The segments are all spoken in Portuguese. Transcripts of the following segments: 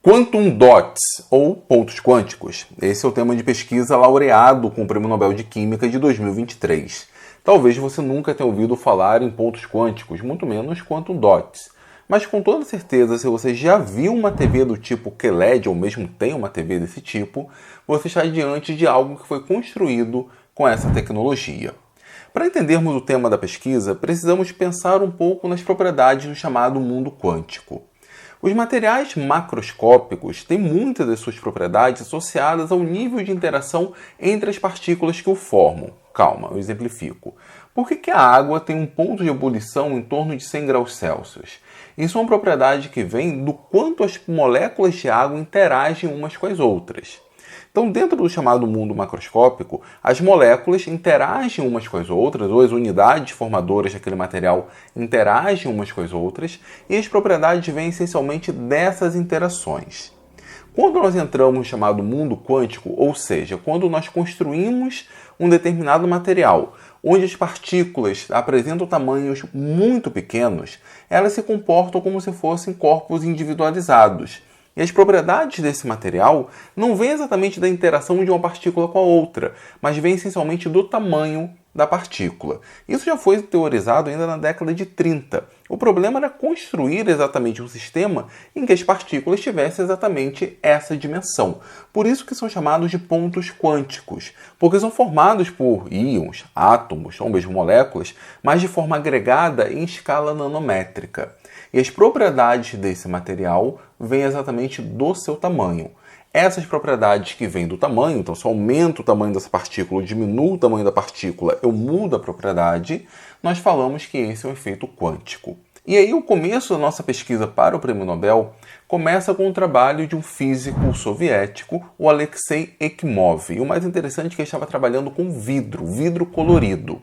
Quantum dots, ou pontos quânticos. Esse é o tema de pesquisa laureado com o Prêmio Nobel de Química de 2023. Talvez você nunca tenha ouvido falar em pontos quânticos, muito menos quantum dots. Mas com toda certeza, se você já viu uma TV do tipo QLED, ou mesmo tem uma TV desse tipo, você está diante de algo que foi construído com essa tecnologia. Para entendermos o tema da pesquisa, precisamos pensar um pouco nas propriedades do chamado mundo quântico. Os materiais macroscópicos têm muitas das suas propriedades associadas ao nível de interação entre as partículas que o formam. Calma, eu exemplifico. Por que a água tem um ponto de ebulição em torno de 100 graus Celsius? Isso é uma propriedade que vem do quanto as moléculas de água interagem umas com as outras. Então, dentro do chamado mundo macroscópico, as moléculas interagem umas com as outras, ou as unidades formadoras daquele material interagem umas com as outras, e as propriedades vêm essencialmente dessas interações. Quando nós entramos no chamado mundo quântico, ou seja, quando nós construímos um determinado material, onde as partículas apresentam tamanhos muito pequenos, elas se comportam como se fossem corpos individualizados. E as propriedades desse material não vêm exatamente da interação de uma partícula com a outra, mas vêm essencialmente do tamanho da partícula. Isso já foi teorizado ainda na década de 30. O problema era construir exatamente um sistema em que as partículas tivessem exatamente essa dimensão. Por isso que são chamados de pontos quânticos, porque são formados por íons, átomos ou mesmo moléculas, mas de forma agregada em escala nanométrica. E as propriedades desse material vêm exatamente do seu tamanho. Essas propriedades que vêm do tamanho, então se eu aumento o tamanho dessa partícula, ou diminuo o tamanho da partícula, eu mudo a propriedade, nós falamos que esse é um efeito quântico. E aí o começo da nossa pesquisa para o Prêmio Nobel começa com o trabalho de um físico soviético, o Alexei Ekimov. E o mais interessante é que ele estava trabalhando com vidro colorido.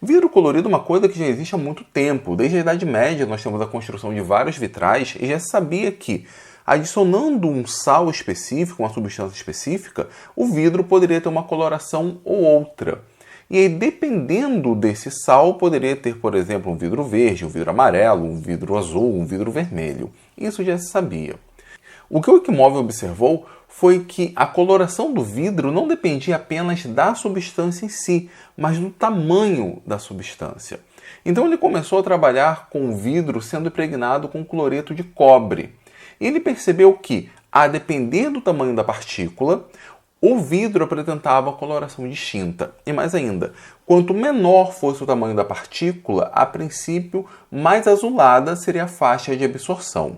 Vidro colorido é uma coisa que já existe há muito tempo. Desde a Idade Média nós temos a construção de vários vitrais e já se sabia que, adicionando um sal específico, uma substância específica, o vidro poderia ter uma coloração ou outra. E aí, dependendo desse sal, poderia ter, por exemplo, um vidro verde, um vidro amarelo, um vidro azul, um vidro vermelho. Isso já se sabia. O que o Ekimov observou foi que a coloração do vidro não dependia apenas da substância em si, mas do tamanho da substância. Então ele começou a trabalhar com o vidro sendo impregnado com cloreto de cobre. Ele percebeu que, a depender do tamanho da partícula, o vidro apresentava coloração distinta. E mais ainda, quanto menor fosse o tamanho da partícula, a princípio, mais azulada seria a faixa de absorção.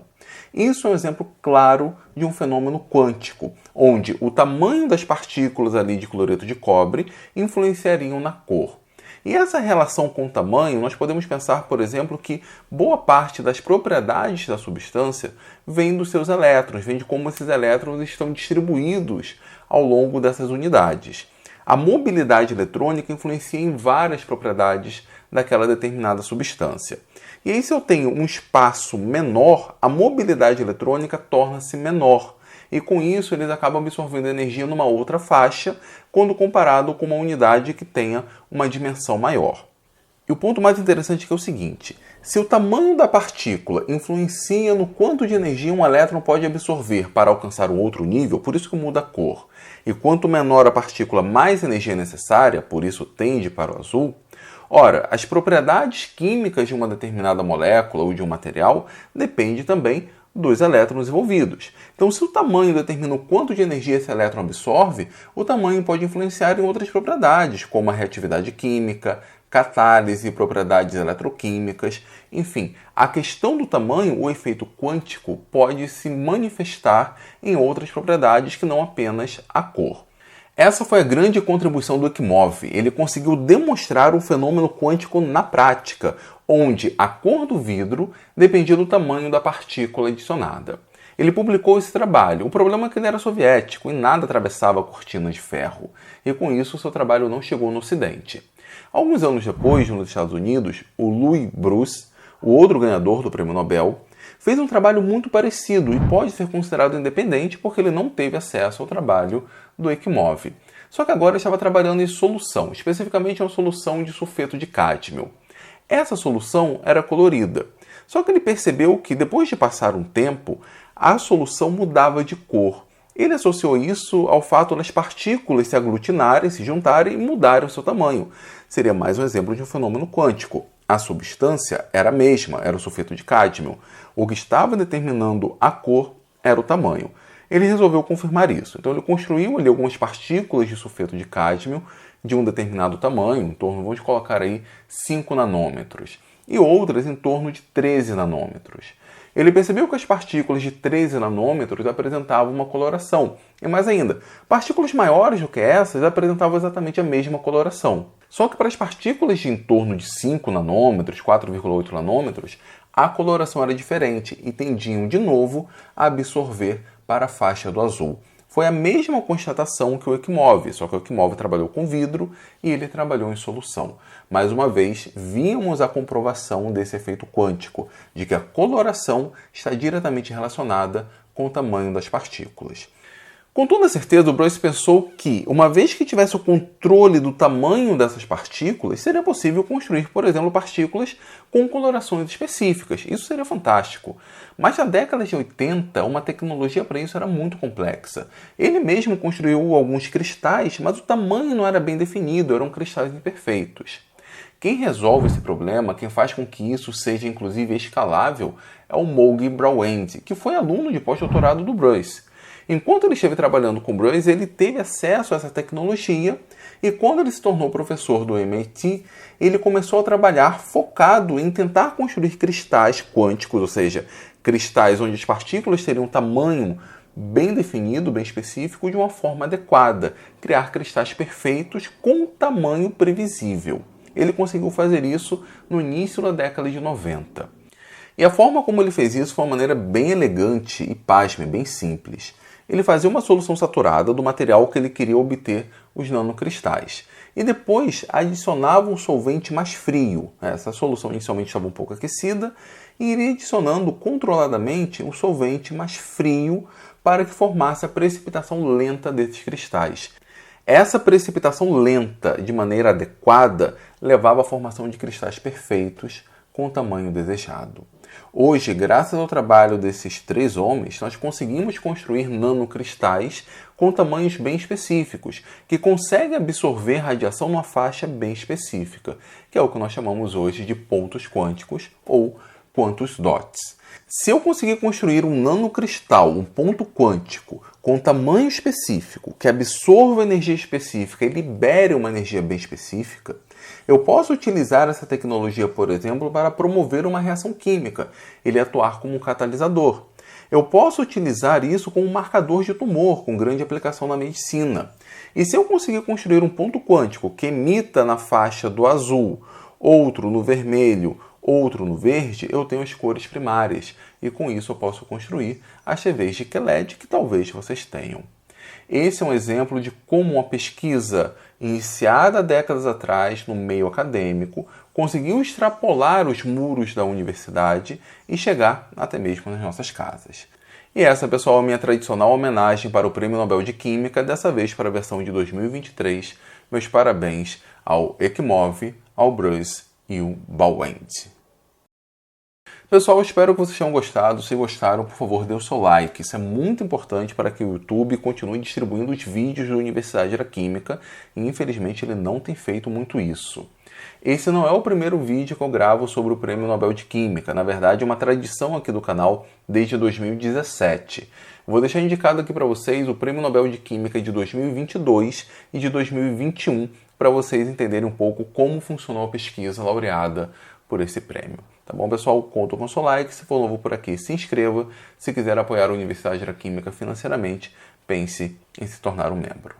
Isso é um exemplo claro de um fenômeno quântico, onde o tamanho das partículas ali de cloreto de cobre influenciariam na cor. E essa relação com o tamanho, nós podemos pensar, por exemplo, que boa parte das propriedades da substância vem dos seus elétrons, vem de como esses elétrons estão distribuídos ao longo dessas unidades. A mobilidade eletrônica influencia em várias propriedades daquela determinada substância. E aí, se eu tenho um espaço menor, a mobilidade eletrônica torna-se menor. E com isso, eles acabam absorvendo energia numa outra faixa, quando comparado com uma unidade que tenha uma dimensão maior. E o ponto mais interessante é o seguinte: se o tamanho da partícula influencia no quanto de energia um elétron pode absorver para alcançar um outro nível, por isso que muda a cor, e quanto menor a partícula, mais energia é necessária, por isso tende para o azul, ora, as propriedades químicas de uma determinada molécula ou de um material dependem também dos elétrons envolvidos. Então, se o tamanho determina o quanto de energia esse elétron absorve, o tamanho pode influenciar em outras propriedades, como a reatividade química, catálise, propriedades eletroquímicas. Enfim, a questão do tamanho, o efeito quântico, pode se manifestar em outras propriedades que não apenas a cor. Essa foi a grande contribuição do Ekimov. Ele conseguiu demonstrar um fenômeno quântico na prática, onde a cor do vidro dependia do tamanho da partícula adicionada. Ele publicou esse trabalho. O problema é que ele era soviético e nada atravessava a cortina de ferro. E com isso, seu trabalho não chegou no Ocidente. Alguns anos depois, nos Estados Unidos, o Louis Bruce, o outro ganhador do Prêmio Nobel, fez um trabalho muito parecido e pode ser considerado independente porque ele não teve acesso ao trabalho do Ekimov. Só que agora ele estava trabalhando em solução, especificamente uma solução de sulfeto de cádmio. Essa solução era colorida. Só que ele percebeu que depois de passar um tempo, a solução mudava de cor. Ele associou isso ao fato das partículas se aglutinarem, se juntarem e mudarem o seu tamanho. Seria mais um exemplo de um fenômeno quântico. A substância era a mesma, era o sulfeto de cádmio. O que estava determinando a cor era o tamanho. Ele resolveu confirmar isso. Então ele construiu ali algumas partículas de sulfeto de cádmio de um determinado tamanho, em torno, vamos colocar aí, 5 nanômetros, e outras em torno de 13 nanômetros. Ele percebeu que as partículas de 13 nanômetros apresentavam uma coloração. E mais ainda, partículas maiores do que essas apresentavam exatamente a mesma coloração. Só que para as partículas de em torno de 5 nanômetros, 4,8 nanômetros, a coloração era diferente e tendiam de novo a absorver para a faixa do azul. Foi a mesma constatação que o Ekimov, só que o Ekimov trabalhou com vidro e ele trabalhou em solução. Mais uma vez, vimos a comprovação desse efeito quântico, de que a coloração está diretamente relacionada com o tamanho das partículas. Com toda certeza, o Bryce pensou que, uma vez que tivesse o controle do tamanho dessas partículas, seria possível construir, por exemplo, partículas com colorações específicas. Isso seria fantástico. Mas na década de 80, uma tecnologia para isso era muito complexa. Ele mesmo construiu alguns cristais, mas o tamanho não era bem definido, eram cristais imperfeitos. Quem resolve esse problema, quem faz com que isso seja inclusive escalável, é o Mogi Brawend, que foi aluno de pós-doutorado do Bryce. Enquanto ele esteve trabalhando com Bryce, ele teve acesso a essa tecnologia e quando ele se tornou professor do MIT, ele começou a trabalhar focado em tentar construir cristais quânticos, ou seja, cristais onde as partículas teriam um tamanho bem definido, bem específico, de uma forma adequada, criar cristais perfeitos com tamanho previsível. Ele conseguiu fazer isso no início da década de 90. E a forma como ele fez isso foi uma maneira bem elegante e, pasme, bem simples. Ele fazia uma solução saturada do material que ele queria obter os nanocristais. E depois adicionava um solvente mais frio. Essa solução inicialmente estava um pouco aquecida e iria adicionando controladamente um solvente mais frio para que formasse a precipitação lenta desses cristais. Essa precipitação lenta, de maneira adequada, levava à formação de cristais perfeitos com o tamanho desejado. Hoje, graças ao trabalho desses 3 homens, nós conseguimos construir nanocristais com tamanhos bem específicos, que conseguem absorver radiação numa faixa bem específica, que é o que nós chamamos hoje de pontos quânticos ou quantus dots. Se eu conseguir construir um nanocristal, um ponto quântico, com tamanho específico, que absorva energia específica e libere uma energia bem específica, eu posso utilizar essa tecnologia, por exemplo, para promover uma reação química, ele atuar como um catalisador. Eu posso utilizar isso como um marcador de tumor, com grande aplicação na medicina. E se eu conseguir construir um ponto quântico que emita na faixa do azul, outro no vermelho, outro no verde, eu tenho as cores primárias. E com isso eu posso construir as TVs de QLED que talvez vocês tenham. Esse é um exemplo de como uma pesquisa iniciada décadas atrás no meio acadêmico conseguiu extrapolar os muros da universidade e chegar até mesmo nas nossas casas. E essa, pessoal, é a minha tradicional homenagem para o Prêmio Nobel de Química, dessa vez para a versão de 2023. Meus parabéns ao Ekimov, ao Bryce e ao Brawend. Pessoal, eu espero que vocês tenham gostado. Se gostaram, por favor, dê o seu like. Isso é muito importante para que o YouTube continue distribuindo os vídeos da Universidade da Química e, infelizmente, ele não tem feito muito isso. Esse não é o primeiro vídeo que eu gravo sobre o Prêmio Nobel de Química. Na verdade, é uma tradição aqui do canal desde 2017. Vou deixar indicado aqui para vocês o Prêmio Nobel de Química de 2022 e de 2021 para vocês entenderem um pouco como funcionou a pesquisa laureada por esse prêmio. Tá bom, pessoal? Conto com o seu like. Se for novo por aqui, se inscreva. Se quiser apoiar a Universidade da Química financeiramente, pense em se tornar um membro.